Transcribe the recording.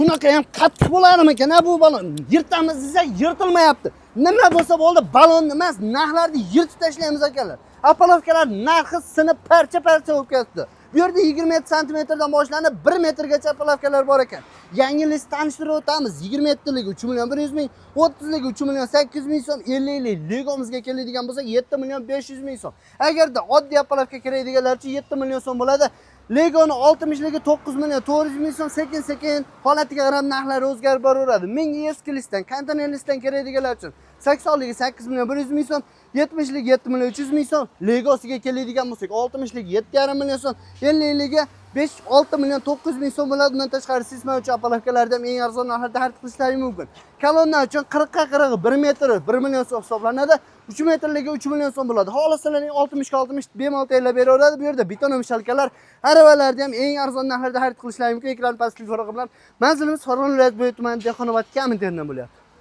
Bunaqa ham qattiq bo'ladimi ekan bu balon? Yirtamiz desa yirtilmayapti. Nima bo'lsa bo'ldi, balonni emas, narxlarni yirtib tashlaymiz akalar. Apolovkalar narxi sinib parcha-parcha bo'lib ketdi. Bu yerda 27 santimetrdan boshlanib 1 metrgacha apolovkalar bor ekan. Yangi list tanishtirib o'tamiz. 27ligi 3 million 100 ming, 30ligi 3 million 800 ming so'm, 50lik Legomizga keladigan bo'lsa 7 million 500 ming so'm. Agarda oddiy apolovka kerakdiganlar uchun 7 million so'm bo'ladi. Legoni 60ligi 9 million 400 ming so'm, sekin-sekin holatiga qarab narxlari o'zgarib boraveradi. Menga eski listdan, konteyner listdan kerakdiganlar uchun 80ligi 8 million 100 ming so'm, 70ligi 7 million 300 ming so'm, Legosiga keladigan bo'lsak 60ligi 7,5 million so'm, 50ligi 5-6 million 900 ming so'm bo'ladi. Bundan tashqari sisma uchun apolovkalarda ham eng arzon narxlarda xarid qilishlari mumkin. Kolonna uchun 40 ga 40 1 metr 1 million so'm hisoblanadi. 3 metrligi 3 million so'm bo'ladi. Xohlasalarning 60 ga 60 bemalol tayyorlab beraveradi. Bu yerda beton mishalkalar, aravalarda ham eng arzon narxlarda xarid qilishlari mumkin. Ekran pastlik varaqalar. Manzilimiz Farg'ona viloyati bo'yi tumanida Dehqonobod komiteridan bo'lyapti.